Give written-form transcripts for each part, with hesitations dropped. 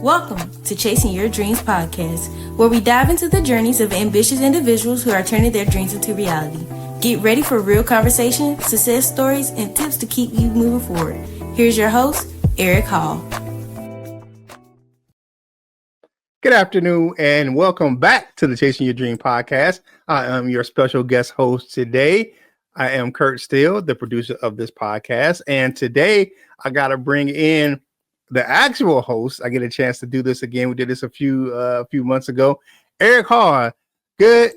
Welcome to Chasing Your Dreams podcast, where we dive into the journeys of ambitious individuals who are turning their dreams into reality. Get ready for real conversation, success stories, and tips to keep you moving forward. Here's your host, Eric Hall. Good afternoon and welcome back to the Chasing Your Dream podcast. I am your special guest host today. I am Kurt Steele, the producer of this podcast. And today I got to bring in the actual host. I get a chance to do this again. We did this a few months ago. Eric Hall, good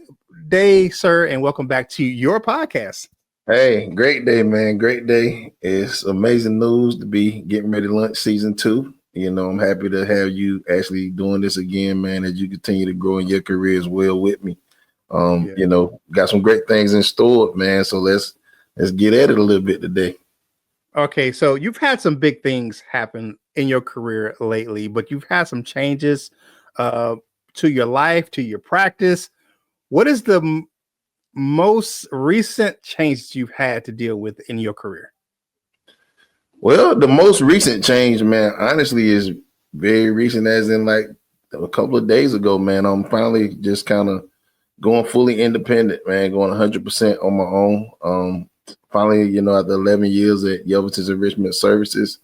day, sir, and welcome back to your podcast. Hey, great day, man. Great day. It's amazing news to be getting ready to launch season 2. You know, I'm happy to have you actually doing this again, man, as you continue to grow in your career as well with me. You know, got some great things in store, man. So let's get at it a little bit today. Okay, so you've had some big things happen in your career lately, but you've had some changes to your life, to your practice. What is the most recent changes you've had to deal with in your career? Well, the most recent change, man, honestly, is very recent, as in like a couple of days ago, man. I'm finally just kind of going fully independent, man, going 100% on my own. Finally, you know, after 11 years at Yelverton's Enrichment Services,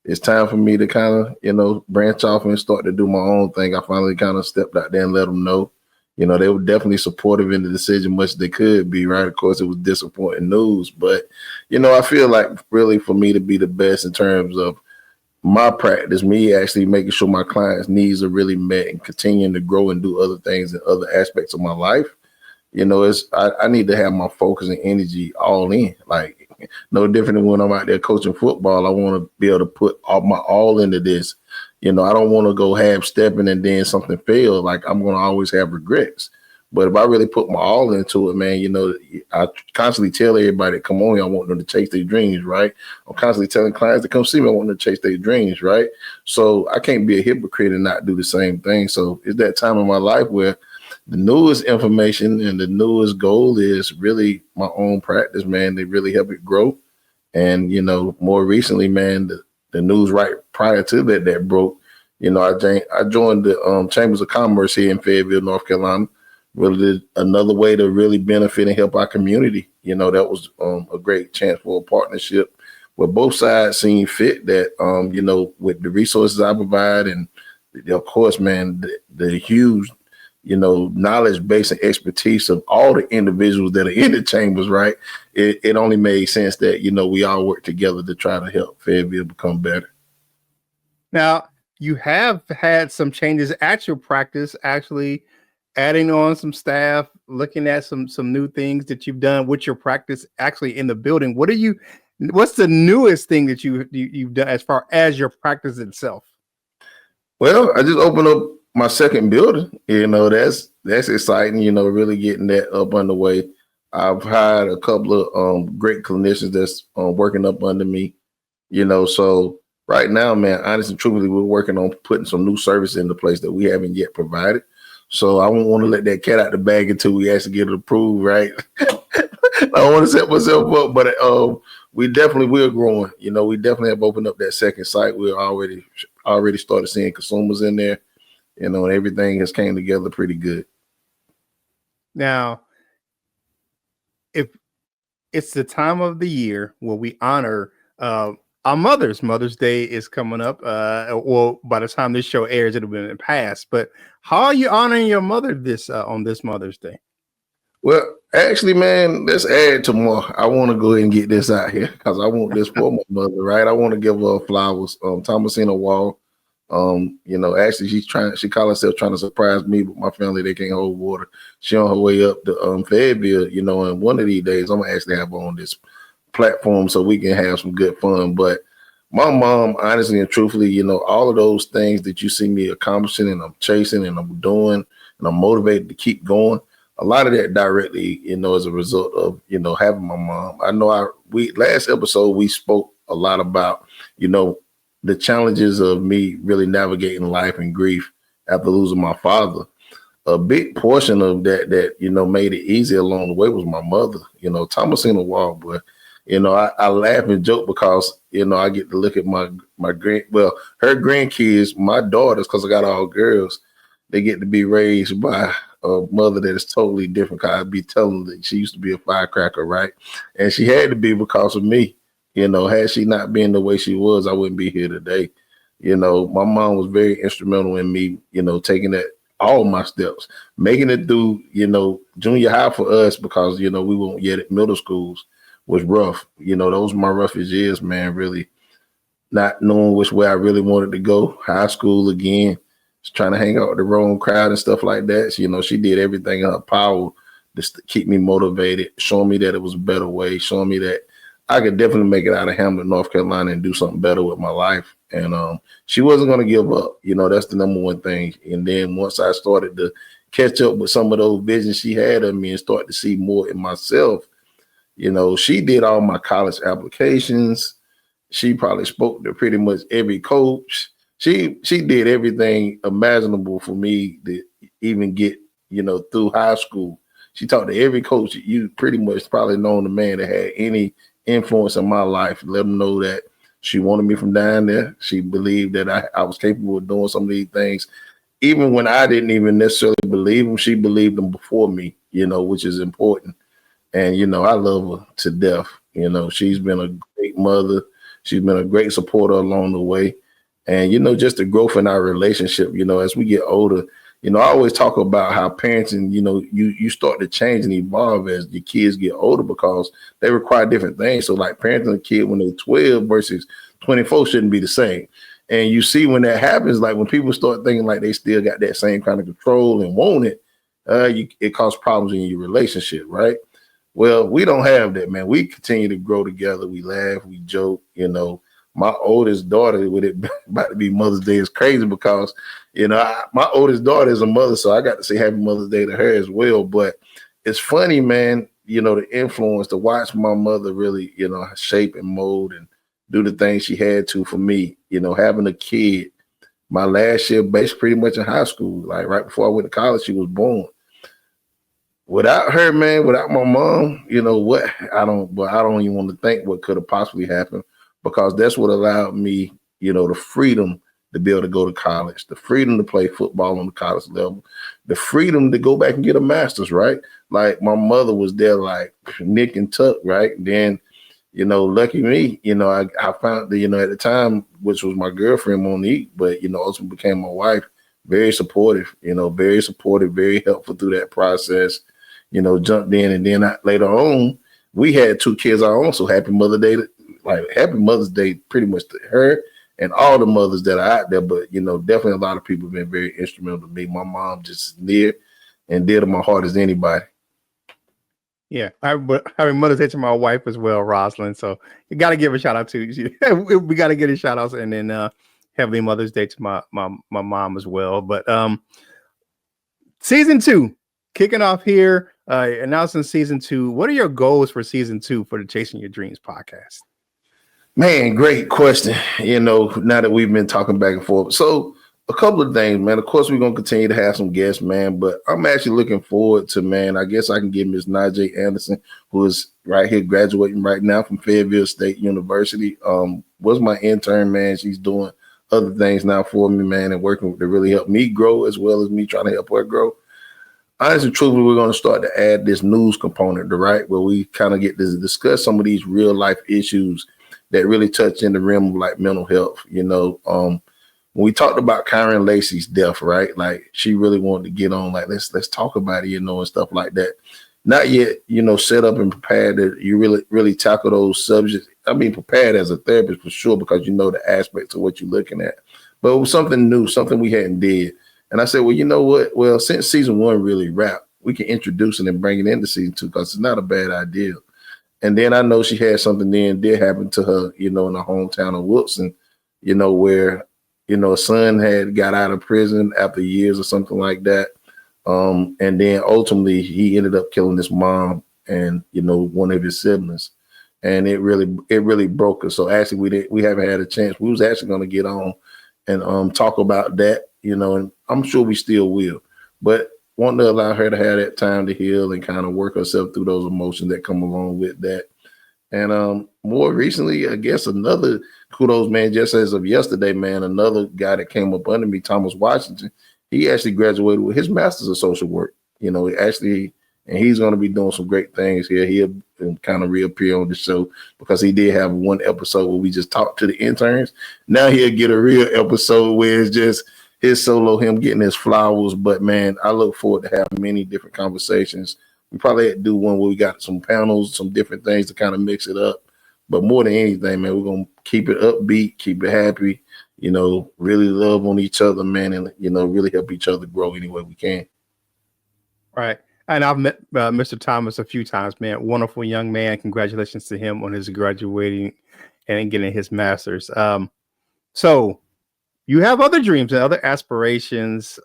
it's time for me to kind of, you know, branch off and start to do my own thing. I finally kind of stepped out there and let them know. You know, they were definitely supportive in the decision, much as they could be, right? Of course, it was disappointing news, but, you know, I feel like really for me to be the best in terms of my practice, me actually making sure my clients' needs are really met and continuing to grow and do other things in other aspects of my life. You know, I need to have my focus and energy all in, like no different than when I'm out there coaching football. I want to be able to put my all into this. You know, I don't want to go half stepping and then something fails. Like I'm going to always have regrets. But if I really put my all into it, man, you know, I constantly tell everybody that come on here, I want them to chase their dreams, right? I'm constantly telling clients to come see me, I want them to chase their dreams, right? So I can't be a hypocrite and not do the same thing. So it's that time in my life where the newest information and the newest goal is really my own practice, man. They really help it grow. And, you know, more recently, man, the news right prior to that broke, you know, I joined the Chambers of Commerce here in Fayetteville, North Carolina. Really another way to really benefit and help our community. You know, that was a great chance for a partnership where both sides seem fit that, you know, with the resources I provide and, of course, man, the huge, you know, knowledge base and expertise of all the individuals that are in the chambers, right? It only made sense that, you know, we all work together to try to help Fayetteville become better. Now, you have had some changes at your practice, actually adding on some staff, looking at some new things that you've done with your practice actually in the building. What's the newest thing that you've done as far as your practice itself? Well, I just opened up my second building. You know, that's exciting, you know, really getting that up underway. I've hired a couple of great clinicians that's working up under me, you know, so right now, man, honestly and truthfully, we're working on putting some new services into place that we haven't yet provided. So I won't want to let that cat out the bag until we actually get it approved, right? I don't want to set myself up, but we definitely will growing. You know, we definitely have opened up that second site. We're already started seeing consumers in there, you know, and everything has came together pretty good. Now, if it's the time of the year where we honor our Mother's Day is coming up. Well, by the time this show airs, it'll be past. But how are you honoring your mother on this Mother's Day? Well, actually, man, let's add to more. I want to go ahead and get this out here because I want this for my mother, right? I want to give her flowers. Thomasina Wall. You know, actually, she called herself trying to surprise me, but my family, they can't hold water. She on her way up to Fayetteville, you know, and one of these days I'm gonna actually have her on this platform so we can have some good fun. But my mom, honestly and truthfully, you know, all of those things that you see me accomplishing and I'm chasing and I'm doing and I'm motivated to keep going, a lot of that directly, you know, as a result of, you know, having my mom. I know last episode we spoke a lot about, you know, the challenges of me really navigating life and grief after losing my father. A big portion of that, you know, made it easy along the way was my mother. You know, Thomasina Wall, boy, I laugh and joke because, I get to look at her grandkids, my daughters, because I got all girls, they get to be raised by a mother that is totally different. Cause I'd be telling them that she used to be a firecracker, right? And she had to be because of me. Had she not been the way she was, I wouldn't be here today. My mom was very instrumental in me, taking that all my steps, making it through, junior high for us because, we weren't yet at middle schools was rough. Those were my roughest years, man, really not knowing which way I really wanted to go. High school again, just trying to hang out with the wrong crowd and stuff like that. So, she did everything in her power just to keep me motivated, showing me that it was a better way, showing me that I could definitely make it out of Hamlet, North Carolina and do something better with my life. And she wasn't going to give up. That's the number one thing. And then once I started to catch up with some of those visions she had of me and start to see more in myself, she did all my college applications. She probably spoke to pretty much every coach. She did everything imaginable for me to even get, through high school. She talked to every coach. You pretty much probably known the man that had any influence in my life. Let them know that she wanted me from down there. She believed that I was capable of doing some of these things. Even when I didn't even necessarily believe them, she believed them before me, which is important. And, I love her to death. She's been a great mother. She's been a great supporter along the way. And, just the growth in our relationship, as we get older, I always talk about how parenting, you start to change and evolve as your kids get older because they require different things. So like parenting a kid when they're 12 versus 24 shouldn't be the same. And you see when that happens, like when people start thinking like they still got that same kind of control and want it, it causes problems in your relationship, right? Well, we don't have that, man. We continue to grow together. We laugh, we joke, My oldest daughter, with it about to be Mother's Day, is crazy because, my oldest daughter is a mother, so I got to say Happy Mother's Day to her as well. But it's funny, man, the influence to watch my mother really, shape and mold and do the things she had to for me, having a kid. My last year, basically pretty much in high school, like right before I went to college, she was born. Without her, man, without my mom, I don't even want to think what could have possibly happened because that's what allowed me, the freedom to be able to go to college, the freedom to play football on the college level, the freedom to go back and get a master's, right? Like my mother was there like Nick and Tuck, right? Then, lucky me, I found that, at the time, which was my girlfriend Monique, but, ultimately became my wife, very supportive, very helpful through that process. Jumped in, and then later on, we had 2 kids our own. So happy Mother's Day, pretty much to her and all the mothers that are out there. But definitely a lot of people have been very instrumental to me. My mom just near and dear to my heart as anybody. Yeah, happy Mother's Day to my wife as well, Rosalind. So you got to give a shout out to we got to get a shout out, and then Happy Mother's Day to my mom as well. But season 2 kicking off here. Announcing season 2. What are your goals for season 2 for the Chasing Your Dreams podcast? Man, great question. Now that we've been talking back and forth. So a couple of things, man. Of course, we're going to continue to have some guests, man, but I'm actually looking forward to, man, I guess I can get Miss Najee Anderson, who is right here graduating right now from Fayetteville State University. Was my intern, man. She's doing other things now for me, man, and working to really help me grow as well as me trying to help her grow. Honestly, truthfully, we're going to start to add this news component, right, where we kind of get to discuss some of these real life issues that really touch in the realm of like mental health. When we talked about Karen Lacey's death, right, like she really wanted to get on, like let's talk about it, and stuff like that. Not yet, set up and prepared that you really tackle those subjects. I mean, prepared as a therapist for sure because the aspects of what you're looking at, but it was something new, something we hadn't did. And I said, well, you know what? Well, since season 1 really wrapped, we can introduce it and bring it into season 2 because it's not a bad idea. And then I know she had something did happen to her, in her hometown of Wilson, where, a son had got out of prison after years or something like that. And then ultimately he ended up killing his mom and, one of his siblings. And it really broke us. So actually we haven't had a chance. We was actually going to get on and talk about that, and I'm sure we still will, but want to allow her to have that time to heal and kind of work herself through those emotions that come along with that. And more recently, I guess another kudos, man, just as of yesterday, man, another guy that came up under me, Thomas Washington, he actually graduated with his master's of social work. And he's going to be doing some great things here. He'll kind of reappear on the show because he did have one episode where we just talked to the interns. Now he'll get a real episode where it's just his solo, him getting his flowers. But man, I look forward to having many different conversations. We probably had to do one where we got some panels, some different things to kind of mix it up. But more than anything, man, we're going to keep it upbeat, keep it happy, really love on each other, man, and, really help each other grow any way we can. Right. And I've met Mr. Thomas a few times, man. Wonderful young man. Congratulations to him on his graduating and getting his master's. So you have other dreams and other aspirations.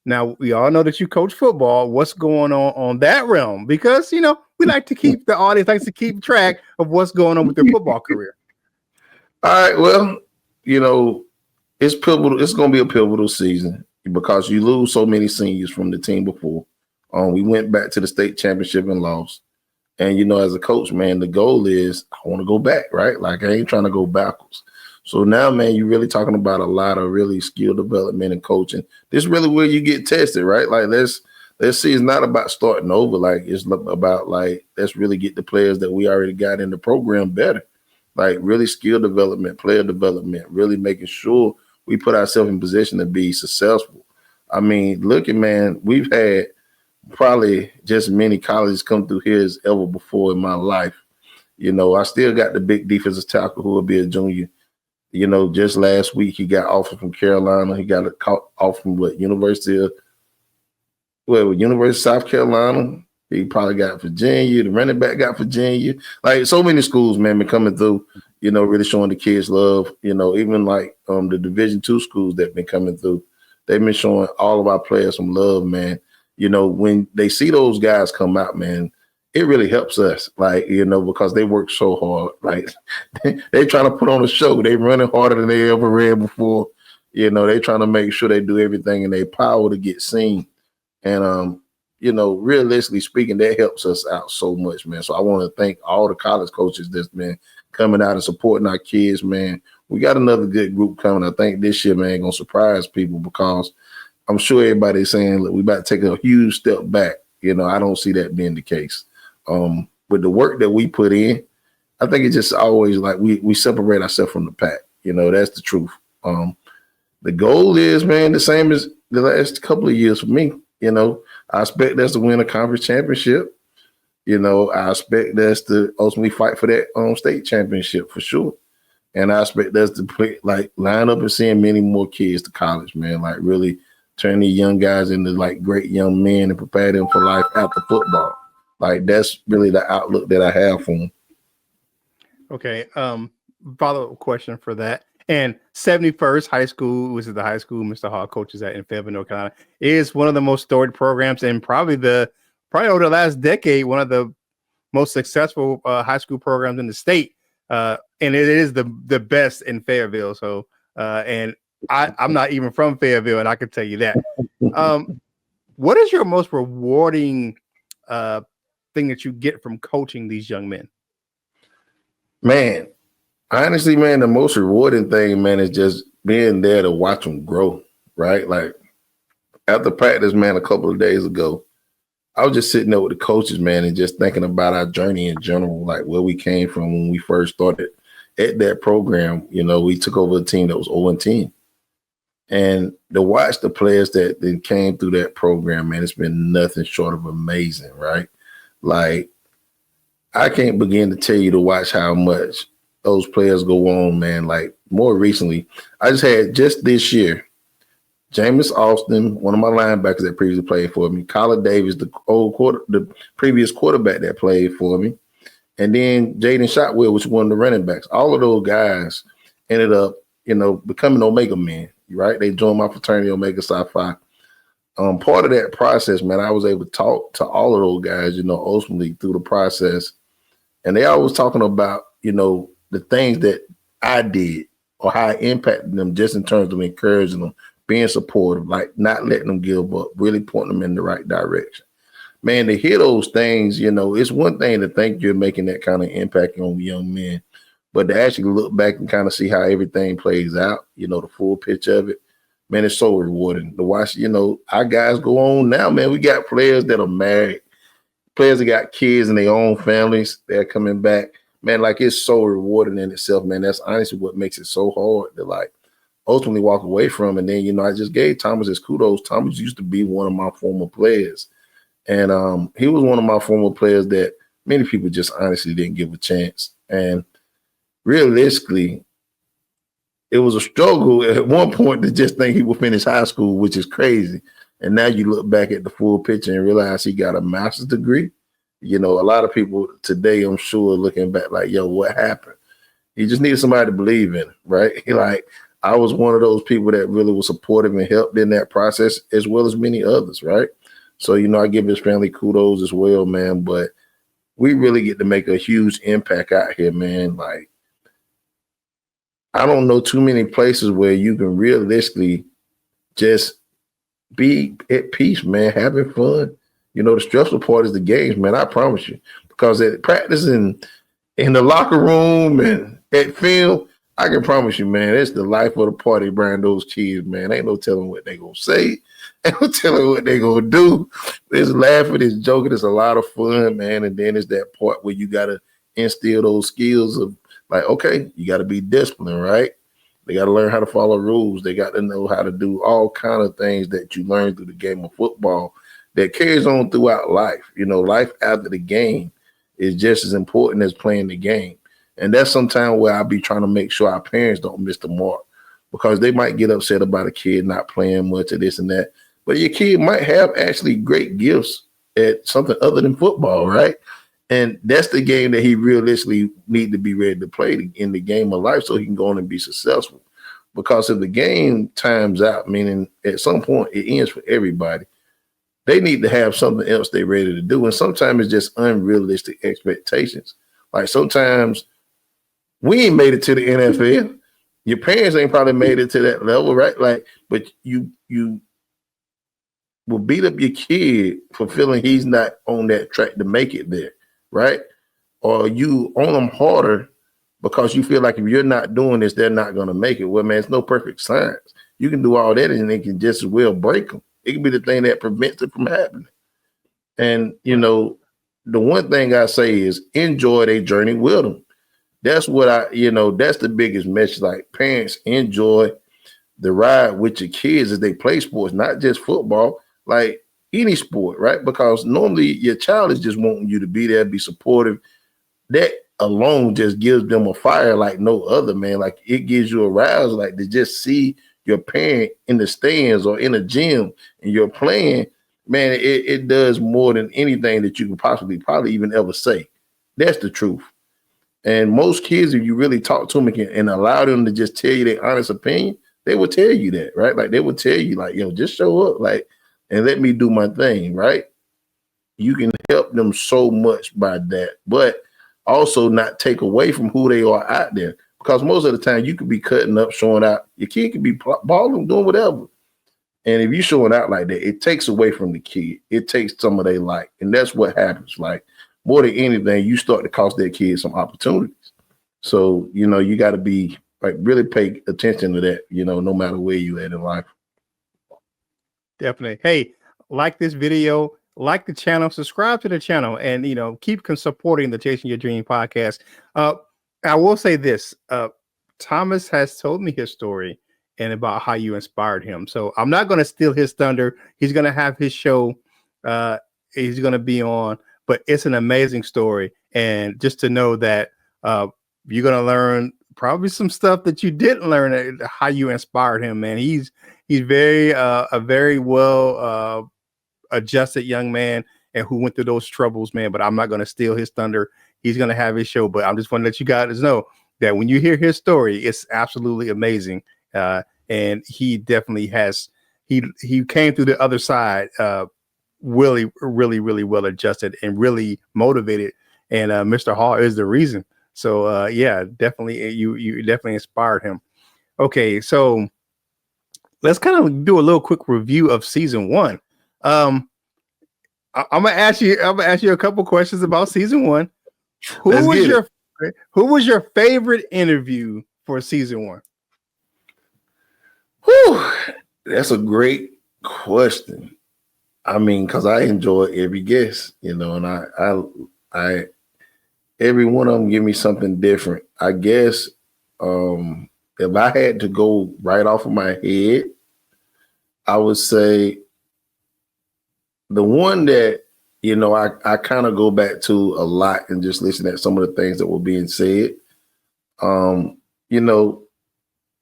Now, we all know that you coach football. What's going on that realm? Because, we like to keep the audience likes to keep track of what's going on with their football career. All right. Well, it's pivotal. It's going to be a pivotal season because you lose so many seniors from the team before. We went back to the state championship and lost. And, as a coach, man, the goal is I want to go back, right? Like I ain't trying to go backwards. So now, man, you're really talking about a lot of really skill development and coaching. This is really where you get tested, right? Like let's see, it's not about starting over. Like it's about let's really get the players that we already got in the program better. Like really skill development, player development, really making sure we put ourselves in position to be successful. I mean, man, we've had probably just as many colleges come through here as ever before in my life. I still got the big defensive tackle who will be a junior. Just last week he got offered from Carolina. He got offer from University of South Carolina. He probably got Virginia. The running back got Virginia. Like so many schools, man, been coming through. Really showing the kids love. Even like the Division II schools that been coming through, they've been showing all of our players some love, man. When they see those guys come out, man, it really helps us, because they work so hard. Like they trying to put on a show. They running harder than they ever ran before. They trying to make sure they do everything in their power to get seen. And realistically speaking, that helps us out so much, man. So I want to thank all the college coaches that's been coming out and supporting our kids, man. We got another good group coming. I think this year, man, gonna surprise people because I'm sure everybody's saying, look, we about to take a huge step back. I don't see that being the case. With the work that we put in, I think it's just always like we separate ourselves from the pack. That's the truth. The goal is, man, the same as the last couple of years for me. I expect us to win a conference championship. I expect us to ultimately fight for that state championship for sure. And I expect us to play, line up and send many more kids to college, man. Like really turn these young guys into great young men and prepare them for life after football. That's really the outlook that I have for them. Okay. Follow-up question for that. And 71st High School, which is the high school Mr. Hall coaches at in Fayetteville, North Carolina, is one of the most storied programs and probably over the last decade, one of the most successful high school programs in the state. And it is the best in Fayetteville. So, and I'm not even from Fayetteville, and I can tell you that. What is your most rewarding thing that you get from coaching these young men? Man, honestly, man, the most rewarding thing, man, is just being there to watch them grow, right? Like after practice, man, a couple of days ago, I was just sitting there with the coaches, man, and just thinking about our journey in general, like where we came from when we first started at that program. We took over a team that was 0-10. And to watch the players that then came through that program, man, it's been nothing short of amazing, right? Like, I can't begin to tell you to watch how much those players go on, man. Like, more recently, I just this year, Jameis Austin, one of my linebackers that previously played for me, Colin Davis, the previous quarterback that played for me, and then Jaden Shotwell, which was one of the running backs. All of those guys ended up, becoming Omega men, right? They joined my fraternity, Omega Psi Phi. Part of that process, man, I was able to talk to all of those guys, ultimately through the process. And they always talking about, the things that I did or how I impacted them just in terms of encouraging them, being supportive, like not letting them give up, really pointing them in the right direction. man, to hear those things, it's one thing to think you're making that kind of impact on young men, but to actually look back and kind of see how everything plays out, the full picture of it, man, it's so rewarding to watch. Our guys go on now, man. We got players that are married, players that got kids and their own families. They're coming back, man. Like, it's so rewarding in itself, man. That's honestly what makes it so hard to like ultimately walk away from. And then, I just gave Thomas his kudos. Thomas used to be one of my former players. And he was one of my former players that many people just honestly didn't give a chance. And realistically, it was a struggle at one point to just think he would finish high school, which is crazy. And now you look back at the full picture and realize he got a master's degree. A lot of people today, I'm sure, looking back like, yo, what happened? He just needed somebody to believe in him, right? Like, I was one of those people that really was supportive and helped in that process, as well as many others, right? So, I give his family kudos as well, man. But we really get to make a huge impact out here, man. Like, I don't know too many places where you can realistically just be at peace, man, having fun. The stressful part is the games, man. I promise you, because at practice and in the locker room and at film, I can promise you, man, it's the life of the party around those kids, man. Ain't no telling what they gonna say. Ain't no telling what they gonna do. It's laughing, it's joking, it's a lot of fun, man. And then it's that part where you gotta instill those skills of like, okay, you gotta be disciplined, right? They gotta learn how to follow rules. They got to know how to do all kind of things that you learn through the game of football that carries on throughout life. Life after the game is just as important as playing the game. And that's sometimes where I'll be trying to make sure our parents don't miss the mark, because they might get upset about a kid not playing much of this and that. But your kid might have actually great gifts at something other than football, right? And that's the game that he realistically need to be ready to play in the game of life so he can go on and be successful. Because if the game times out, meaning at some point it ends for everybody, they need to have something else they're ready to do. And sometimes it's just unrealistic expectations. Like, sometimes we ain't made it to the NFL. Your parents ain't probably made it to that level, right? Like, but you will beat up your kid for feeling he's not on that track to make it there, right? Or you on them harder because you feel like if you're not doing this, they're not going to make it. Well, man, it's no perfect science. You can do all that and it can just as well break them. It can be the thing that prevents it from happening. And, the one thing I say is enjoy their journey with them. That's what that's the biggest message. Like, parents, enjoy the ride with your kids as they play sports, not just football, like any sport, right? Because normally your child is just wanting you to be there, be supportive. That alone just gives them a fire like no other, man. Like, it gives you a rouse, like to just see your parent in the stands or in a gym and you're playing, man, it does more than anything that you can probably even ever say. That's the truth. And most kids, if you really talk to them and allow them to just tell you their honest opinion, they will tell you that, right? Like, they will tell you, like, yo, just show up, like, and let me do my thing, right? You can help them so much by that, but also not take away from who they are out there. Because most of the time you could be cutting up, showing out. Your kid could be balling, doing whatever. And if you're showing out like that, it takes away from the kid. It takes some of their life. And that's what happens. Like, more than anything, you start to cost that kid some opportunities. So, you got to be like, really pay attention to that, no matter where you at in life. Definitely. Hey, like this video, like the channel, subscribe to the channel, and, keep supporting the Chasing Your Dream podcast. I will say this, Thomas has told me his story and about how you inspired him. So I'm not going to steal his thunder. He's going to have his show. He's going to be on, but it's an amazing story. And just to know that you're going to learn probably some stuff that you didn't learn, how you inspired him, man. He's very a very well adjusted young man and who went through those troubles, man. But I'm not going to steal his thunder. He's going to have his show, but I'm just want to let you guys know that when you hear his story, it's absolutely amazing. And he definitely has, he came through the other side, really well adjusted and really motivated. And Mr. Hall is the reason. So yeah, definitely, you definitely inspired him. Okay, so let's kind of do a little quick review of season 1. I'm gonna ask you. I'm gonna ask you a couple questions about season one. Let's get it. Who was your favorite interview for season one? Whew, that's a great question. I mean, because I enjoy every guest, and I every one of them give me something different. I guess if I had to go right off of my head, I would say the one that I kind of go back to a lot and just listen at some of the things that were being said. Um, you know,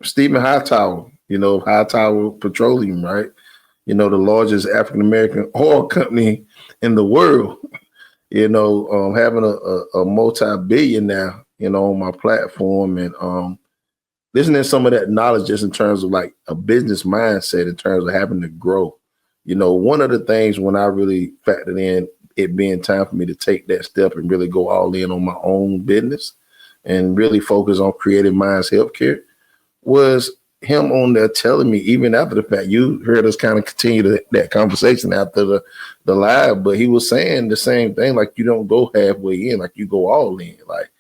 Stephen Hightower, Hightower Petroleum, right? The largest African American oil company in the world. Having a multi-billion now, on my platform, and listening to some of that knowledge just in terms of like a business mindset in terms of having to grow. One of the things when I really factored in it being time for me to take that step and really go all in on my own business and really focus on Creative Minds Healthcare was him on there telling me, even after the fact, you heard us kind of continue that conversation after the live, but he was saying the same thing, like you don't go halfway in, like you go all in. Like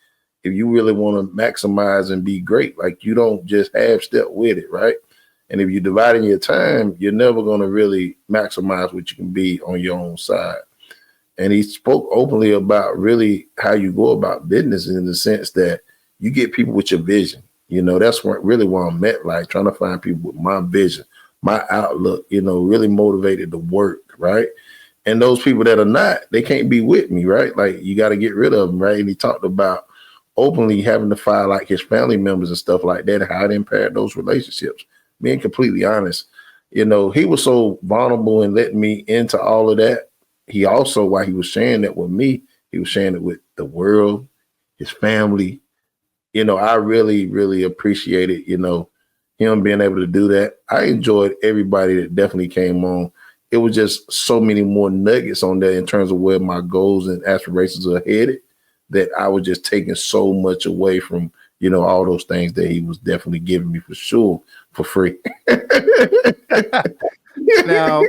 if you really want to maximize and be great, like you don't just half step with it, right? And if you're dividing your time, you're never going to really maximize what you can be on your own side. And he spoke openly about really how you go about business in the sense that you get people with your vision. That's what I'm at, like trying to find people with my vision, my outlook, really motivated to work, right? And those people that are not, they can't be with me, right? Like you got to get rid of them, right? And he talked about openly having to fire like his family members and stuff like that, and how it impaired those relationships. Being completely honest, he was so vulnerable and letting me into all of that. He also, while he was sharing that with me, he was sharing it with the world, his family. I really, really appreciated, him being able to do that. I enjoyed everybody that definitely came on. It was just so many more nuggets on there in terms of where my goals and aspirations are headed that I was just taking so much away from, all those things that he was definitely giving me for sure for free. Now,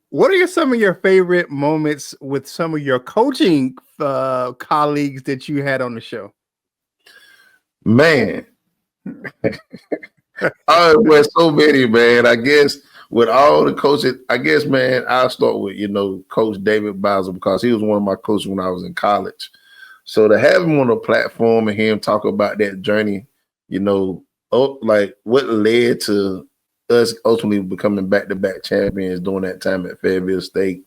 what are some of your favorite moments with some of your coaching colleagues that you had on the show? Man, well, so many, man. I guess with all the coaches, man, I'll start with, Coach David Bowser, because he was one of my coaches when I was in college. So to have him on a platform and hear him talk about that journey, like what led to us ultimately becoming back-to-back champions during that time at Fayetteville State.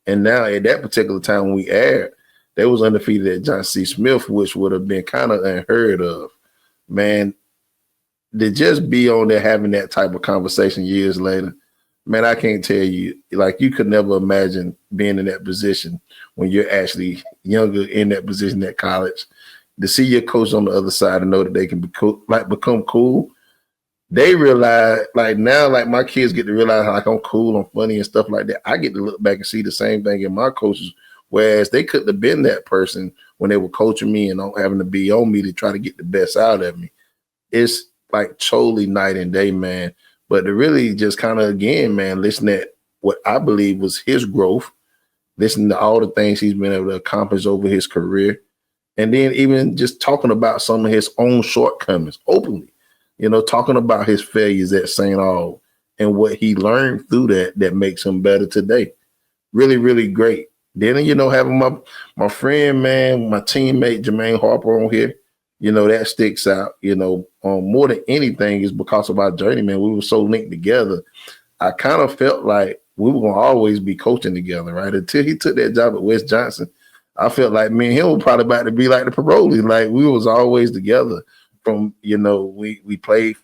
And now at that particular time when we aired, they was undefeated at John C. Smith, which would have been kind of unheard of. Man, to just be on there having that type of conversation years later, man, I can't tell you, like you could never imagine being in that position when you're actually younger in that position at college. To see your coach on the other side and know that they can become cool. They realize, like now, like my kids get to realize how like I'm cool, I'm funny and stuff like that. I get to look back and see the same thing in my coaches, whereas they couldn't have been that person when they were coaching me and having to be on me to try to get the best out of me. It's like totally night and day, man. But to really just kind of, again, man, listen at what I believe was his growth, listen to all the things he's been able to accomplish over his career, and then even just talking about some of his own shortcomings openly, talking about his failures at St. Aug and what he learned through that makes him better today. Really, really great. Then, having my friend, man, my teammate, Jermaine Harper on here, that sticks out, more than anything is because of our journey, man. We were so linked together. I kind of felt like we were going to always be coaching together, right? Until he took that job at West Johnson, I felt like me and him were probably about to be like the parolees. Like we was always together from, we played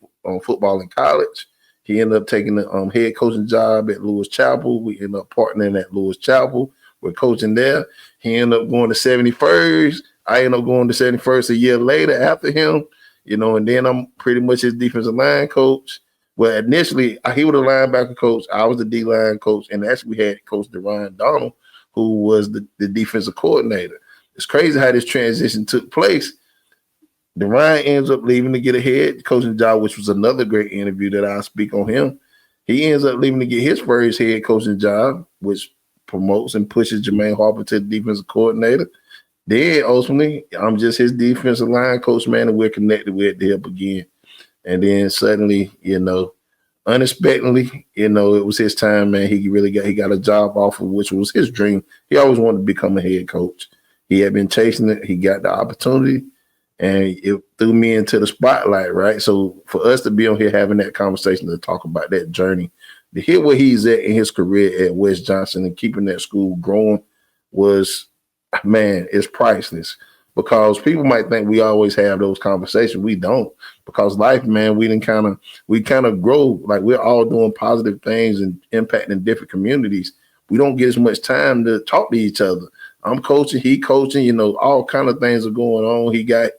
football in college. He ended up taking the head coaching job at Lewis Chapel. We ended up partnering at Lewis Chapel. We're coaching there. He ended up going to 71st. I ended up going to 71st a year later after him, and then I'm pretty much his defensive line coach. Well, initially, he was a linebacker coach. I was the D-line coach, and actually we had Coach DeRon Donald, who was the defensive coordinator. It's crazy how this transition took place. DeRon ends up leaving to get a head coaching job, which was another great interview that I'll speak on him. He ends up leaving to get his first head coaching job, which promotes and pushes Jermaine Harper to the defensive coordinator. Then ultimately, I'm just his defensive line coach, man, and we're connected with the help again. And then suddenly, unexpectedly, it was his time, man. He got a job offer, which was his dream. He always wanted to become a head coach. He had been chasing it. He got the opportunity, and it threw me into the spotlight, right? So for us to be on here having that conversation to talk about that journey, to hear where he's at in his career at West Johnson and keeping that school growing was, man, it's priceless. Because people might think we always have those conversations. We don't, because life, man, we kind of grow. Like, we're all doing positive things and impacting different communities. We don't get as much time to talk to each other. I'm coaching, he coaching, all kind of things are going on. He got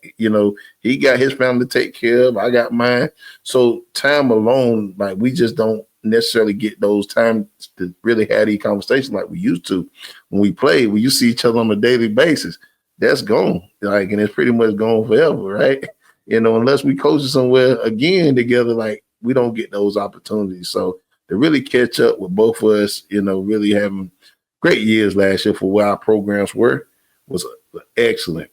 his family to take care of. I got mine. So time alone, like, we just don't necessarily get those times to really have these conversations like we used to when we played. When you see each other on a daily basis, that's gone. Like, and it's pretty much gone forever, right? Unless we coach somewhere again together, like, we don't get those opportunities. So to really catch up with both of us, really having great years last year for where our programs were was excellent.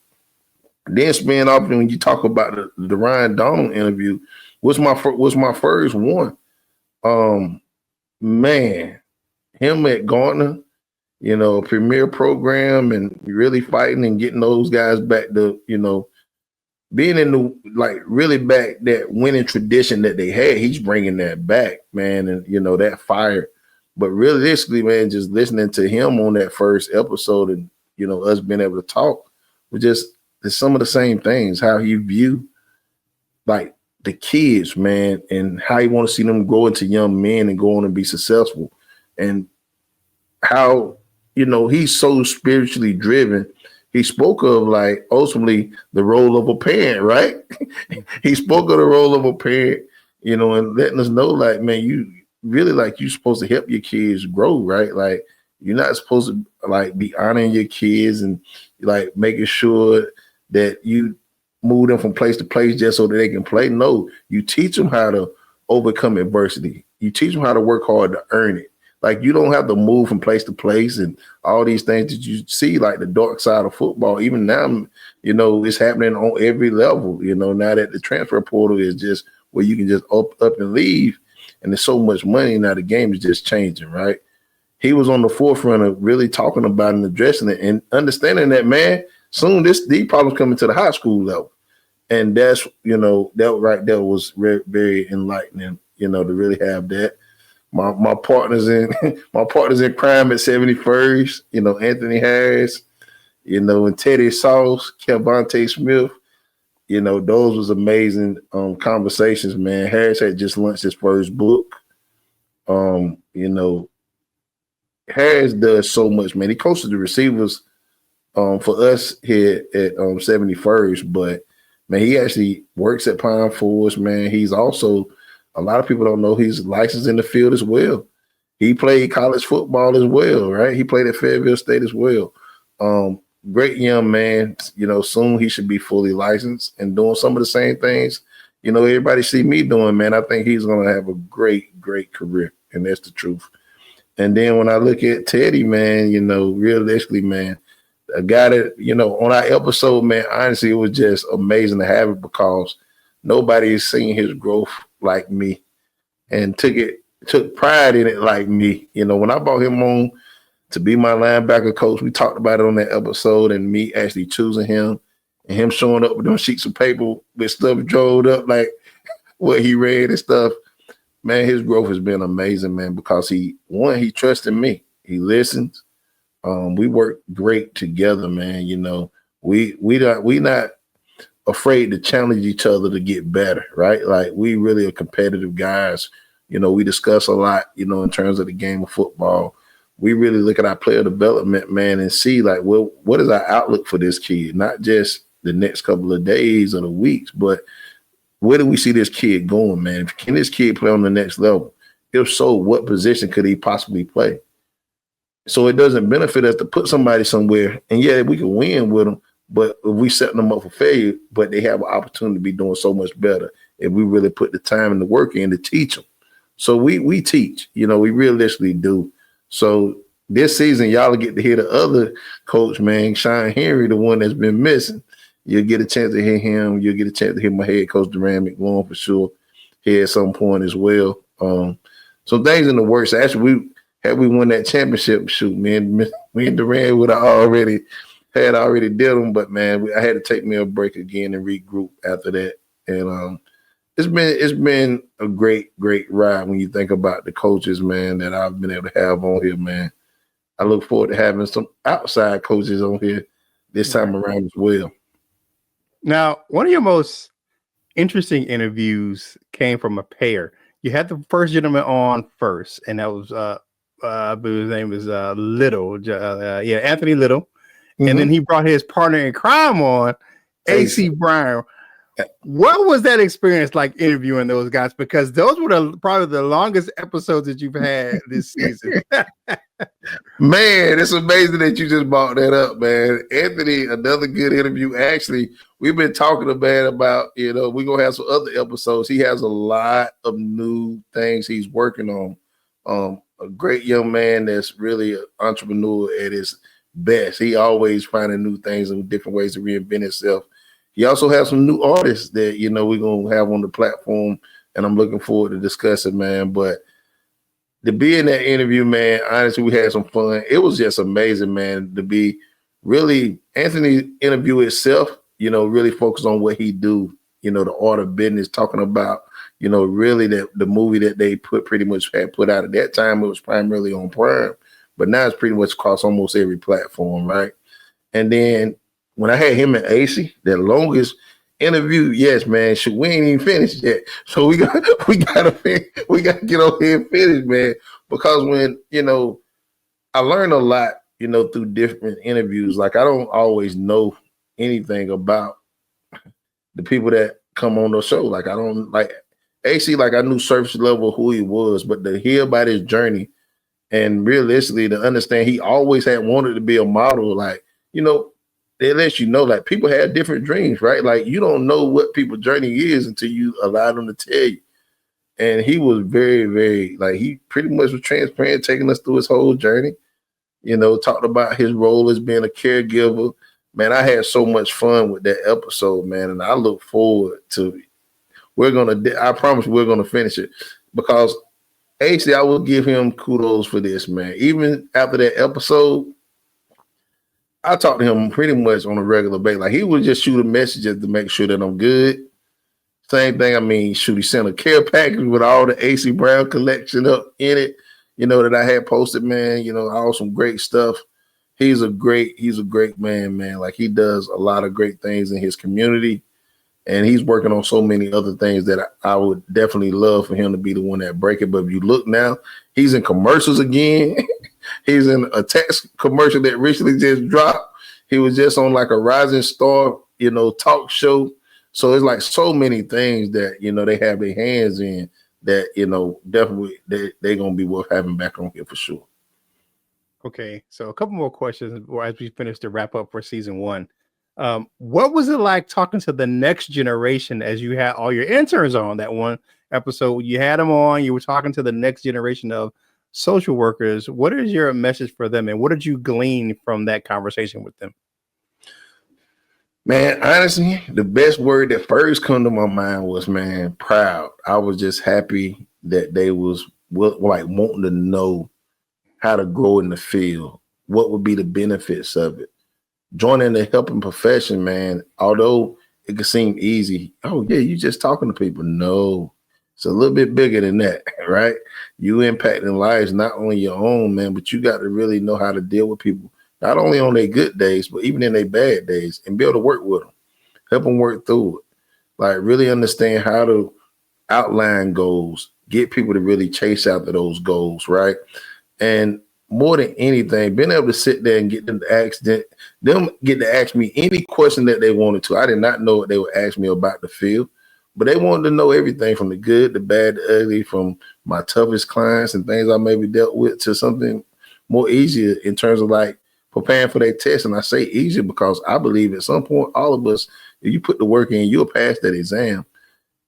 Then spin off, when you talk about the Ryan Donald interview, was my first one. Man, him at Gardner, premier program, and really fighting and getting those guys back to, being in the, like, really back that winning tradition that they had. He's bringing that back, man, and, that fire. But realistically, man, just listening to him on that first episode and, us being able to talk, there's some of the same things, how he view, like, the kids, man, and how you want to see them grow into young men and go on and be successful. And how, he's so spiritually driven. He spoke of, like, ultimately the role of a parent, right? He spoke of the role of a parent, and letting us know, like, man, you really, like, you're supposed to help your kids grow, right? Like, you're not supposed to, like, be honoring your kids and, like, making sure that you move them from place to place just so that they can play. No, you teach them how to overcome adversity. You teach them how to work hard to earn it. Like, you don't have to move from place to place and all these things that you see, like the dark side of football. Even now, it's happening on every level, now that the transfer portal is just where you can just up and leave. And there's so much money now, the game is just changing, right? He was on the forefront of really talking about and addressing it and understanding that, man, soon these problems coming to the high school level. And that's, that right there was very, very enlightening, to really have that. My partners in crime at 71st, Anthony Harris, and Teddy Sauce, Kelvonte Smith, those was amazing conversations, man. Harris had just launched his first book. Harris does so much, man. He coaches the receivers for us here at 71st, but, man, he actually works at Pine Forest, man. He's also, a lot of people don't know, he's licensed in the field as well. He played college football as well, right? He played at Fayetteville State as well. Great young man. Soon he should be fully licensed and doing some of the same things, everybody see me doing, man. I think he's going to have a great, great career, and that's the truth. And then when I look at Teddy, man, realistically, man, a guy that, on our episode, man, honestly, it was just amazing to have it because nobody has seen his growth like me and took pride in it like me. When I brought him on to be my linebacker coach, we talked about it on that episode, and me actually choosing him and him showing up with those sheets of paper with stuff drawn up, like what he read and stuff. Man, his growth has been amazing, man, because he trusted me. He listens. We work great together, man. We not afraid to challenge each other to get better, right? Like, we really are competitive guys. We discuss a lot, in terms of the game of football. We really look at our player development, man, and see, like, well, what is our outlook for this kid? Not just the next couple of days or the weeks, but where do we see this kid going, man? Can this kid play on the next level? If so, what position could he possibly play? So it doesn't benefit us to put somebody somewhere, and yeah, we can win with them, but if we set them up for failure, but they have an opportunity to be doing so much better if we really put the time and the work in to teach them. So we teach, we realistically do. So this season, y'all will get to hear the other coach, man, Sean Henry, the one that's been missing. You'll get a chance to hear him. You'll get a chance to hear my head coach, Duran McLaurin, for sure, here at some point as well. Some things in the works. Actually, we won that championship, shoot, me and Duran would have already did them, but man, I had to take me a break again and regroup after that. And it's been a great ride when you think about the coaches, man, that I've been able to have on here, man. I look forward to having some outside coaches on here this time around as well. Now, one of your most interesting interviews came from a pair. You had the first gentleman on first, and that was I believe his name was Little, Anthony Little, mm-hmm. And then he brought his partner in crime on, AC Brown. What was that experience like interviewing those guys? Because those were probably the longest episodes that you've had this season. Man, it's amazing that you just brought that up, man. Anthony, another good interview. Actually, we've been talking about, we're going to have some other episodes. He has a lot of new things he's working on. A great young man that's really an entrepreneur at his best. He always finding new things and different ways to reinvent himself. He also has some new artists that, we're going to have on the platform, and I'm looking forward to discussing, man. But to be in that interview, man, honestly, we had some fun. It was just amazing, man, to be really Anthony's interview itself, really focused on what he do, the art of business, talking about, really the movie that they had put out at that time. It was primarily on Prime, but now it's pretty much across almost every platform, right? And then when I had him and AC, that longest interview, yes, man, we ain't even finished yet. So we gotta get on here and finish, man. Because when, I learned a lot, through different interviews. Like I don't always know anything about the people that come on the show. Like I don't like AC, like I knew surface level who he was, but to hear about his journey and realistically to understand he always had wanted to be a model, like, it lets you know, like, people have different dreams, right? Like, you don't know what people's journey is until you allow them to tell you. And he was very, very, like, he pretty much was transparent, taking us through his whole journey, talked about his role as being a caregiver. Man, I had so much fun with that episode, man. And I look forward to, I promise we're going to finish it, because actually I will give him kudos for this, man. Even after that episode, I talked to him pretty much on a regular basis. Like, he would just shoot a message just to make sure that I'm good. Same thing. He sent a care package with all the AC Brown collection up in it, that I had posted, man, all some great stuff. He's a great man, man. Like, he does a lot of great things in his community, and he's working on so many other things that I would definitely love for him to be the one that break it. But if you look now, he's in commercials again. He's in a text commercial that recently just dropped. He was just on like a Rising Star, talk show. So it's like so many things that, they have their hands in that, definitely they're going to be worth having back on here for sure. Okay. So a couple more questions as we finish to wrap up for season 1. What was it like talking to the next generation as you had all your interns on that one episode? You had them on, you were talking to the next generation of social workers. What is your message for them, and what did you glean from that conversation with them? Man, honestly, the best word that first come to my mind was, man, proud. I was just happy that they was like wanting to know how to grow in the field, what would be the benefits of it. Joining the helping profession, man, although it could seem easy. Oh yeah, you just talking to people. No, it's a little bit bigger than that, right? You impacting lives, not only your own, man, but you got to really know how to deal with people, not only on their good days, but even in their bad days, and be able to work with them, help them work through it. Like, really understand how to outline goals, get people to really chase after those goals, right? And more than anything, being able to sit there and get them to ask me any question that they wanted to. I did not know what they would ask me about the field, but they wanted to know everything from the good, the bad, the ugly, from my toughest clients and things I maybe dealt with to something more easier in terms of like preparing for their test. And I say easier because I believe at some point, all of us, if you put the work in, you'll pass that exam.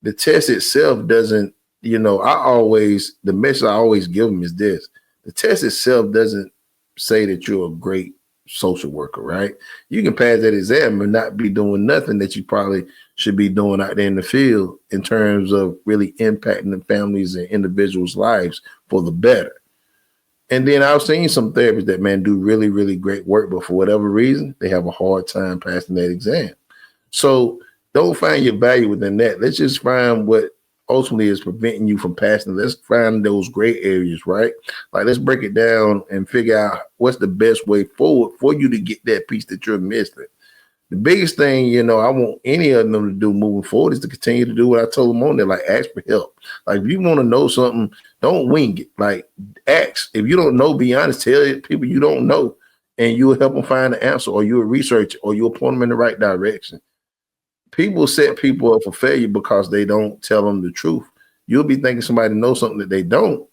The test itself doesn't, the message I always give them is this: the test itself doesn't say that you're a great social worker, right? You can pass that exam and not be doing nothing that you probably should be doing out there in the field in terms of really impacting the families and individuals' lives for the better. And then I've seen some therapists that, man, do really, really great work, but for whatever reason, they have a hard time passing that exam. So don't find your value within that. Let's just find what ultimately is preventing you from passing. Let's find those gray areas, right? Like, let's break it down and figure out what's the best way forward for you to get that piece that you're missing. The biggest thing, I want any of them to do moving forward is to continue to do what I told them on there, like ask for help. Like, if you want to know something, don't wing it. Like, ask. If you don't know, be honest. Tell people you don't know, and you'll help them find the answer, or you'll research, or you'll point them in the right direction. People set people up for failure because they don't tell them the truth. You'll be thinking somebody knows something that they don't,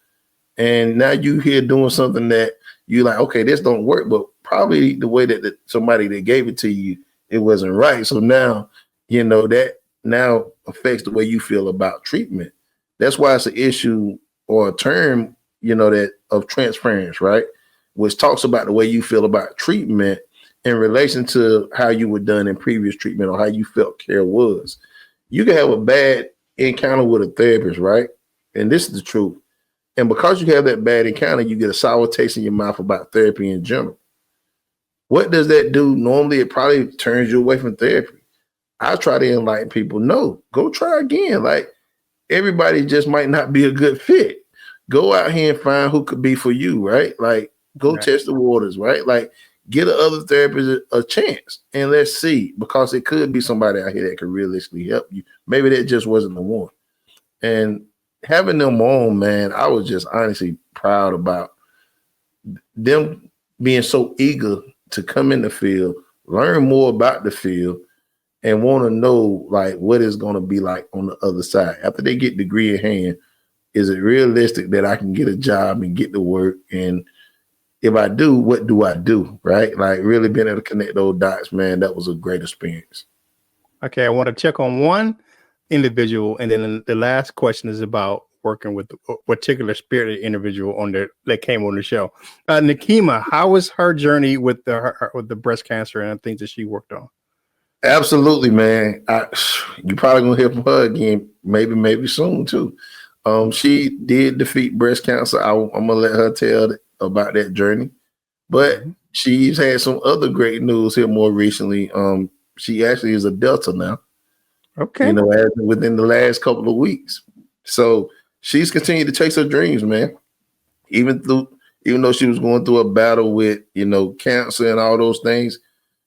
and now you here doing something that you like, okay, this don't work, but probably the way that somebody that gave it to you, it wasn't right. So now, that now affects the way you feel about treatment. That's why it's an issue or a term, that of transference, right? Which talks about the way you feel about treatment in relation to how you were done in previous treatment or how you felt care was. You can have a bad encounter with a therapist, right? And this is the truth. And because you have that bad encounter, you get a sour taste in your mouth about therapy in general. What does that do? Normally, it probably turns you away from therapy. I try to enlighten people, no, go try again. Like, everybody just might not be a good fit. Go out here and find who could be for you, right? Like, go test the waters, right? Like, get other therapist a chance and let's see, because it could be somebody out here that could realistically help you. Maybe that just wasn't the one. And having them on, man, I was just honestly proud about them being so eager to come in the field, learn more about the field, and want to know like what it's going to be like on the other side. After they get degree in hand, is it realistic that I can get a job and get to work? And if I do, what do I do? Right? Like, really being able to connect those dots, man, that was a great experience. Okay, I want to check on one individual, and then the last question is about working with a particular spirited individual that came on the show. Nikema, how was her journey with the breast cancer and the things that she worked on? Absolutely, man. You probably gonna hear from her again, maybe soon too. She did defeat breast cancer. I'm gonna let her tell about that journey, but she's had some other great news here more recently. She actually is a Delta now. Okay, within the last couple of weeks. So she's continued to chase her dreams, man. Even though she was going through a battle with cancer and all those things,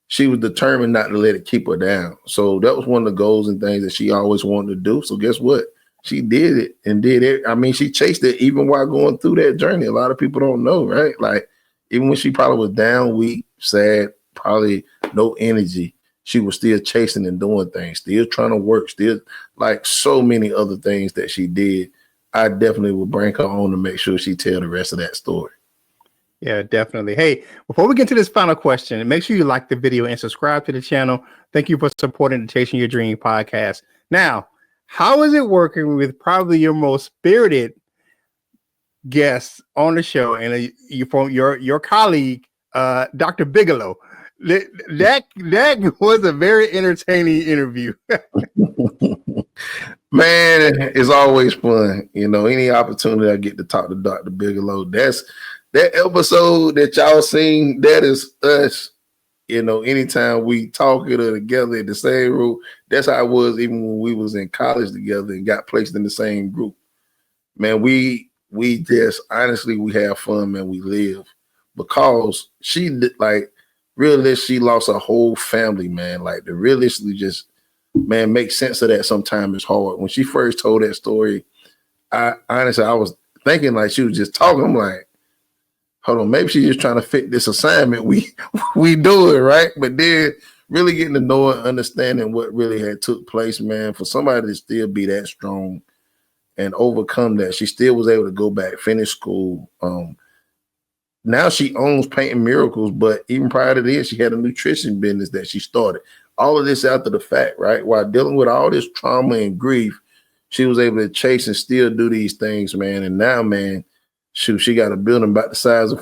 she was determined not to let it keep her down. So that was one of the goals and things that she always wanted to do. So guess what? She did it and did it. I mean, she chased it even while going through that journey. A lot of people don't know, right? Like, even when she probably was down, weak, sad, probably no energy, she was still chasing and doing things, still trying to work, still like so many other things that she did. I definitely would bring her on to make sure she tell the rest of that story. Yeah, definitely. Hey, before we get to this final question, make sure you like the video and subscribe to the channel. Thank you for supporting the Chasing Your Dream podcast. Now, how is it working with probably your most spirited guests on the show and from your colleague, Dr. Bigelow? That was a very entertaining interview. Man, it's always fun. Any opportunity I get to talk to Dr. Bigelow, that's that episode that y'all seen, that is us. Anytime we talk it together in the same room, that's how it was even when we was in college together and got placed in the same group. Man, we just honestly, we have fun, man. We live, because she like realistically, she lost her whole family, man. Like, the realistically just, man, make sense of that sometimes is hard. When she first told that story, I was thinking like she was just talking. I'm like, hold on, maybe she's just trying to fit this assignment we do it, right? But then really getting to know and understanding what really had took place, man, for somebody to still be that strong and overcome that. She still was able to go back, finish school. Now she owns Painting Miracles, but even prior to this, she had a nutrition business that she started. All of this after the fact, right? While dealing with all this trauma and grief, she was able to chase and still do these things, man. And now, man, shoot, she got a building about the size of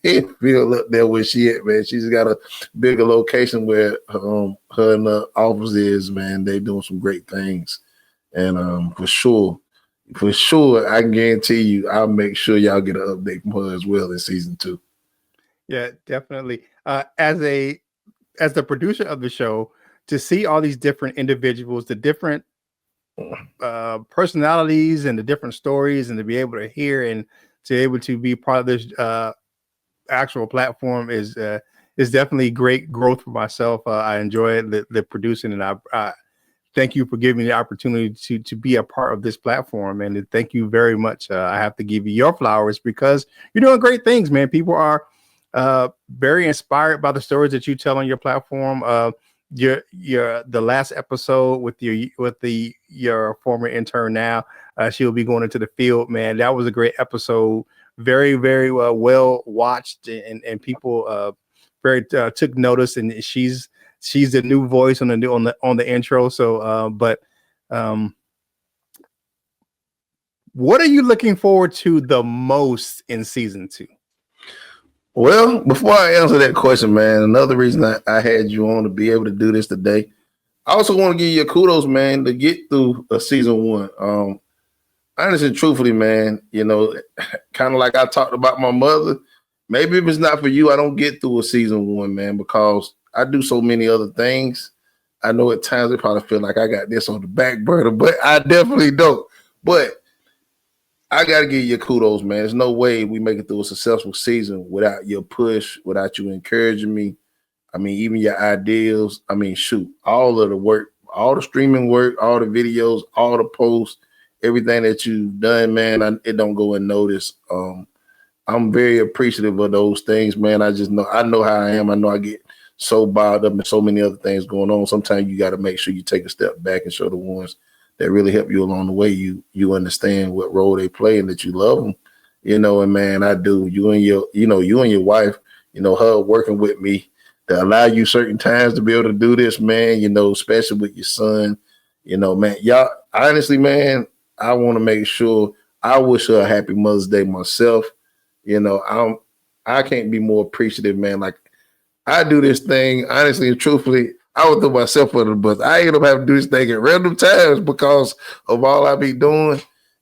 Enfield up there where she at, man. She's got a bigger location where her and the office is, man. They doing some great things. And for sure, I can guarantee you, I'll make sure y'all get an update from her as well in season 2. Yeah, definitely. As the producer of the show, to see all these different individuals, the different personalities and the different stories, and to be able to hear and to be able to be part of this actual platform is definitely great growth for myself. I enjoy the producing, and I thank you for giving me the opportunity to be a part of this platform. And thank you very much. I have to give you your flowers because you're doing great things, man. People are very inspired by the stories that you tell on your platform. The last episode with your former intern now, she'll be going into the field, man. That was a great episode. Very, very well watched, and people very took notice. And she's the new voice on the intro. So, what are you looking forward to the most in season 2? Well, before I answer that question, man, another reason I had you on to be able to do this today, I also want to give you a kudos, man, to get through a season 1. Honestly, truthfully, man, kind of like I talked about my mother, maybe if it's not for you, I don't get through a season 1, man, because I do so many other things. I know at times it probably feel like I got this on the back burner, but I definitely don't. But I got to give you kudos, man. There's no way we make it through a successful season without your push, without you encouraging me. I mean, even your ideas. I mean, shoot, all of the work, all the streaming work, all the videos, all the posts, everything that you've done, man, it don't go unnoticed. I'm very appreciative of those things, man. I know how I am. I know I get so bogged up in so many other things going on. Sometimes you got to make sure you take a step back and show the ones that really help you along the way. You understand what role they play and that you love them, and man, I do. You and your wife, her working with me to allow you certain times to be able to do this, man, especially with your son, man, y'all, honestly, man, I want to make sure I wish her a happy Mother's Day myself. I can't be more appreciative, man. Like, I do this thing, honestly and truthfully, I would throw myself under the bus. I end up having to do this thing at random times because of all I be doing.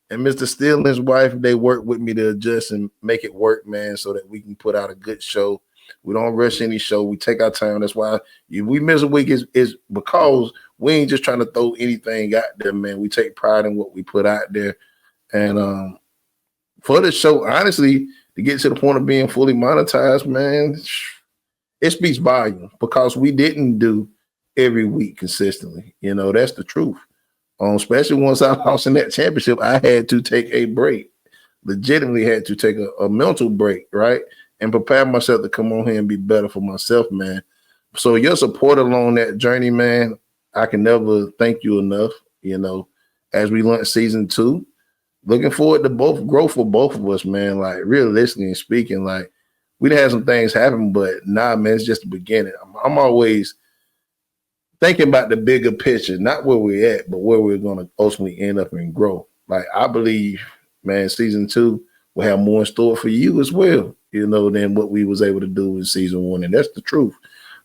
And Mr. Steele and his wife, they work with me to adjust and make it work, man, so that we can put out a good show. We don't rush any show. We take our time. That's why we miss a week is because we ain't just trying to throw anything out there, man. We take pride in what we put out there. And for the show, honestly, to get to the point of being fully monetized, man, it speaks volumes because we didn't do every week consistently. That's the truth. Especially once I lost in that championship, I had to take a break. Legitimately had to take a mental break, right? And prepare myself to come on here and be better for myself, man. So your support along that journey, man, I can never thank you enough, as we launch season 2. Looking forward to both growth for both of us, man. Like, realistically speaking, like, we done had some things happen, but nah, man, it's just the beginning. I'm always thinking about the bigger picture, not where we're at, but where we're going to ultimately end up and grow. Like, I believe, man, season 2 will have more in store for you as well, than what we was able to do in season 1. And that's the truth,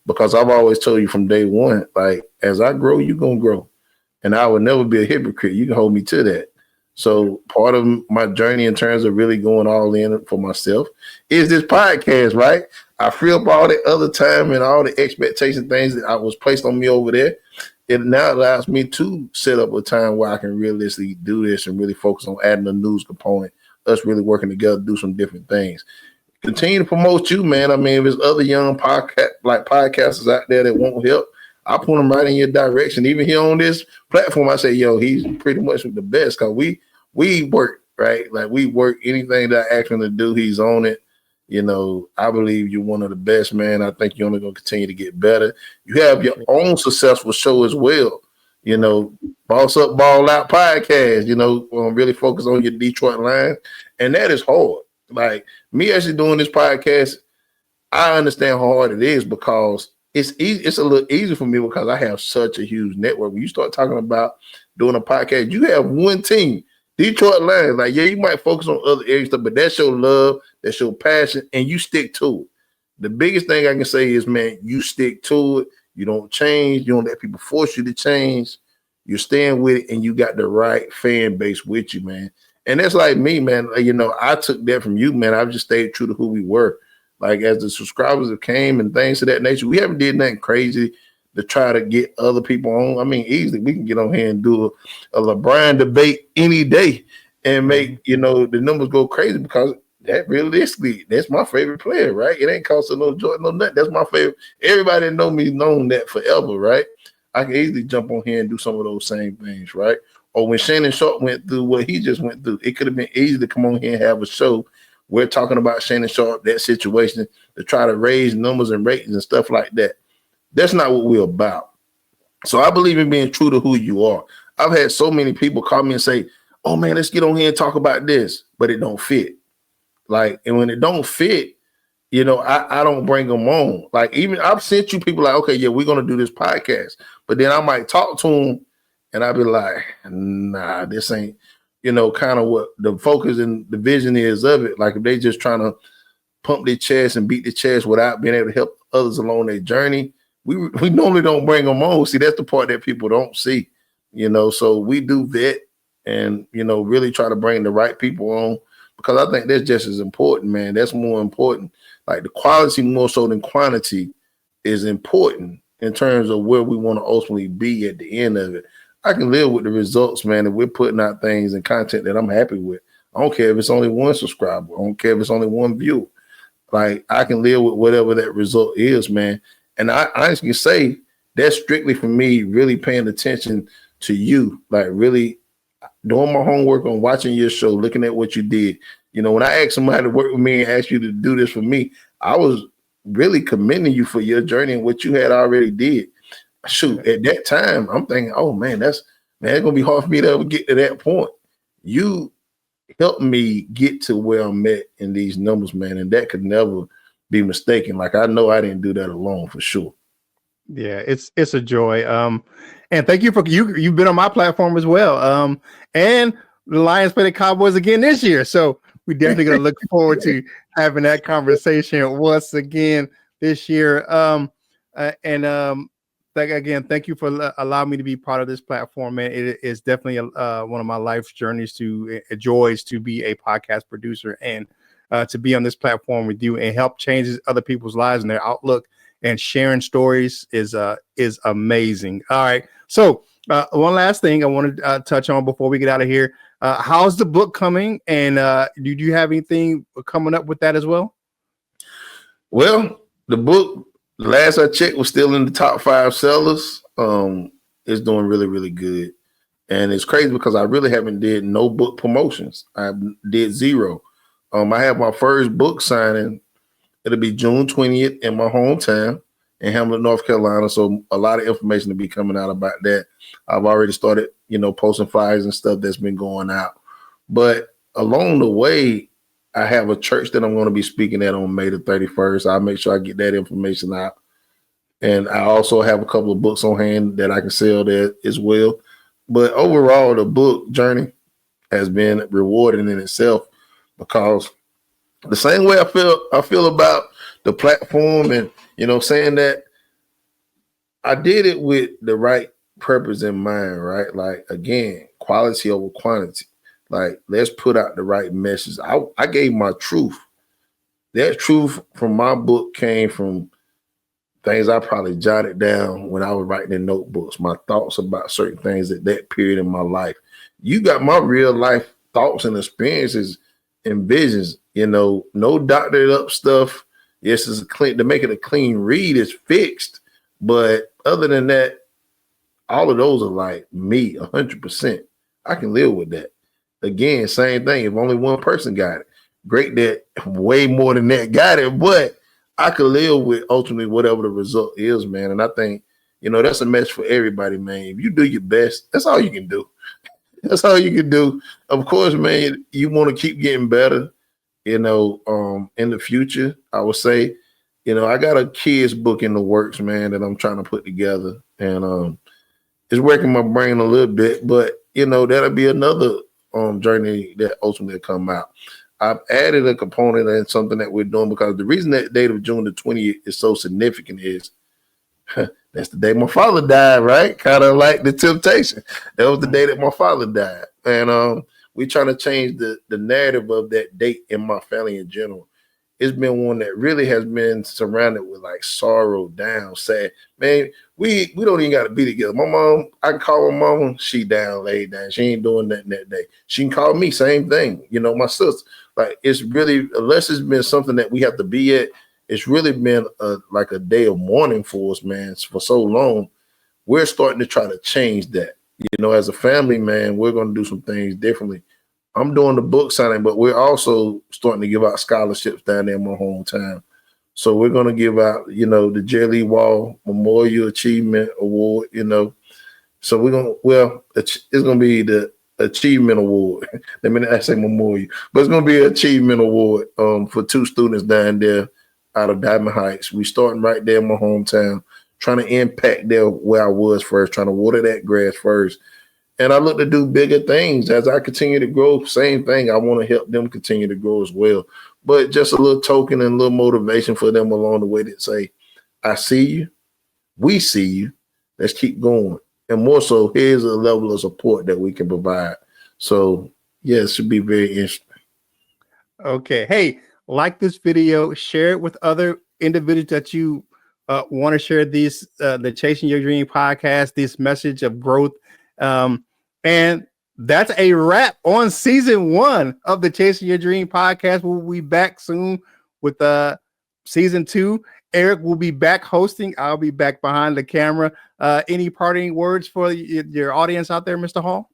because I've always told you from day one, like, as I grow, you're going to grow. And I would never be a hypocrite. You can hold me to that. So part of my journey in terms of really going all in for myself is this podcast, right? I free up all the other time and all the expectation things that I was placed on me over there. It now allows me to set up a time where I can realistically do this and really focus on adding a news component, us really working together, do some different things. Continue to promote you, man. I mean, if there's other young podcasters out there that won't help, I point them right in your direction. Even here on this platform, I say, yo, he's pretty much the best, because we work, right? Like, we work anything that I ask him to do, he's on it. I believe you're one of the best, man. I think you're only going to continue to get better. You have your own successful show as well. Boss Up, Ball Out podcast, really focus on your Detroit line. And that is hard. Like, me actually doing this podcast, I understand how hard it is, because it's easy. It's a little easier for me because I have such a huge network. When you start talking about doing a podcast, you have one team. Detroit Lions, like, yeah, you might focus on other areas, stuff, but that's your love, that's your passion, and you stick to it. The biggest thing I can say is, man, you stick to it. You don't change. You don't let people force you to change. You're staying with it, and you got the right fan base with you, man. And that's like me, man. You know, I took that from you, man. I've just stayed true to who we were. Like, as the subscribers have came and things of that nature, we haven't did nothing crazy to try to get other people on. I mean, easily we can get on here and do a LeBron debate any day and make, you know, the numbers go crazy, because that realistically, that's my favorite player, right? It ain't costing no joy, no nothing. That's my favorite. Everybody that know me known that forever, right? I can easily jump on here and do some of those same things, right? Or when Shannon Sharp went through what he just went through, it could have been easy to come on here and have a show. We're talking about Shannon Sharp, that situation, to try to raise numbers and ratings and stuff like that. That's not what we're about. So I believe in being true to who you are. I've had so many people call me and say, oh man, let's get on here and talk about this, but it don't fit. Like, and when it don't fit, you know, I don't bring them on. Like, even I've sent you people like, okay, yeah, we're going to do this podcast, but then I might talk to them and I'll be like, nah, this ain't, you know, kind of what the focus and the vision is of it. Like, if they just trying to pump their chest and beat their chest without being able to help others along their journey, we normally don't bring them on. See, that's the part that people don't see, you know. So we do vet and, you know, really try to bring the right people on, because I think that's just as important, man. That's more important. Like, the quality more so than quantity is important in terms of where we want to ultimately be at the end of it. I can live with the results, man, if we're putting out things and content that I'm happy with. I don't care if it's only one subscriber. I don't care if it's only one view. Like, I can live with whatever that result is, man. And I honestly say that's strictly for me really paying attention to you, like really doing my homework on watching your show, looking at what you did. You know, when I asked somebody to work with me and asked you to do this for me, I was really commending you for your journey and what you had already did. Shoot, at that time, I'm thinking, oh man, it's gonna be hard for me to ever get to that point. You helped me get to where I'm at in these numbers, man, and that could never be mistaken. Like, I know I didn't do that alone, for sure. Yeah, it's a joy. And thank you for you've been on my platform as well. And the Lions play the Cowboys again this year, so we definitely gonna look forward to having that conversation once again this year. Thank you for allowing me to be part of this platform, man. It is definitely one of my life's journeys joys to be a podcast producer and to be on this platform with you and help change other people's lives and their outlook, and sharing stories is amazing. All right. So one last thing I want to touch on before we get out of here. How's the book coming? And do you have anything coming up with that as well? Well, the book, last I checked, was still in the top 5 sellers. It's doing really, really good. And it's crazy because I really haven't did no book promotions. I did 0. I have my first book signing. It'll be June 20th in my hometown in Hamlet, North Carolina. So a lot of information to be coming out about that. I've already started, you know, posting flyers and stuff that's been going out. But along the way, I have a church that I'm going to be speaking at on May the 31st. I'll make sure I get that information out. And I also have a couple of books on hand that I can sell there as well. But overall, the book journey has been rewarding in itself, because the same way I feel about the platform, and, you know, saying that I did it with the right purpose in mind, right? Like, again, quality over quantity. Like, let's put out the right message. I gave my truth. That truth from my book came from things I probably jotted down when I was writing in notebooks, my thoughts about certain things at that period in my life. You got my real life thoughts and experiences and visions, you know, no doctored up stuff. Yes, it's clean to make it a clean read, it's fixed. But other than that, all of those are like me 100%. I can live with that. Again, same thing. If only one person got it, great that way more than that got it, but I could live with ultimately whatever the result is, man. And I think, you know, that's a message for everybody, man. If you do your best, that's all you can do. That's all you can do. Of course, man, you want to keep getting better, you know, in the future. I would say, you know, I got a kids book in the works, man, that I'm trying to put together. And it's working my brain a little bit, but, you know, that'll be another journey that ultimately come out. I've added a component and something that we're doing because the reason that date of June the 20th is so significant is that's the day my father died, right? Kind of like the Temptation. That was the day that my father died. And we're trying to change the narrative of that date in my family in general. It's been one that really has been surrounded with like sorrow, down, sad. Man, we don't even got to be together. My mom, I can call my mom, she down, laid down. She ain't doing nothing that day. She can call me, same thing. You know, my sister. Like, it's really, unless it's been something that we have to be at, it's really been like a day of mourning for us, man, for so long. We're starting to try to change that. You know, as a family, man, we're going to do some things differently. I'm doing the book signing, but we're also starting to give out scholarships down there in my hometown. So we're going to give out, you know, the Jelly Wall Memorial Achievement Award, you know. So we're going to, well, it's going to be the Achievement Award. I mean, I say memorial, but it's going to be an Achievement Award for 2 students down there out of Diamond Heights. We starting right there in my hometown, trying to impact there where I was first, trying to water that grass first. And I look to do bigger things as I continue to grow. Same thing. I want to help them continue to grow as well. But just a little token and a little motivation for them along the way that say, I see you. We see you. Let's keep going. And more so, here's a level of support that we can provide. So, yeah, it should be very interesting. Okay. Hey, like this video, share it with other individuals that you want to share these, the Chasing Your Dream podcast, this message of growth. And that's a wrap on season 1 of the Chasing Your Dream podcast. We'll be back soon with season 2. Eric will be back hosting. I'll be back behind the camera. Any parting words for your audience out there, Mr. Hall?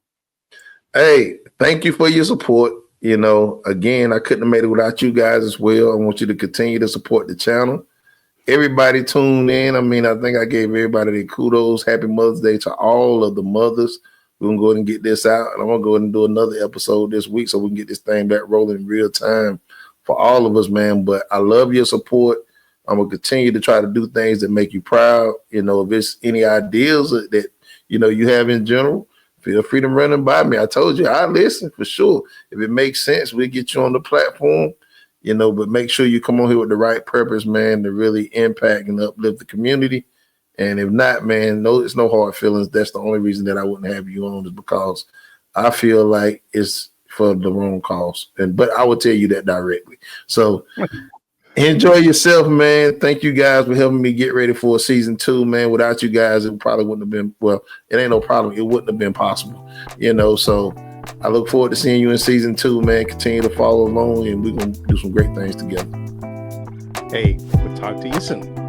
Hey, thank you for your support. You know, again, I couldn't have made it without you guys as well. I want you to continue to support the channel. Everybody tuned in. I mean, I think I gave everybody the kudos. Happy Mother's Day to all of the mothers. We're going to go ahead and get this out. And I'm going to go ahead and do another episode this week so we can get this thing back rolling in real time for all of us, man. But I love your support. I'm going to continue to try to do things that make you proud. You know, if it's any ideas that, you know, you have in general, feel free to run them by me. I told you, I listen for sure. If it makes sense, we'll get you on the platform, you know, but make sure you come on here with the right purpose, man, to really impact and uplift the community. And if not, man, no, it's no hard feelings. That's the only reason that I wouldn't have you on is because I feel like it's for the wrong cause. But I will tell you that directly. So enjoy yourself, man. Thank you guys for helping me get ready for season 2, man. Without you guys, it probably wouldn't have been, well, it ain't no problem. It wouldn't have been possible, you know. So I look forward to seeing you in season 2, man. Continue to follow along and we're going to do some great things together. Hey, we'll talk to you soon.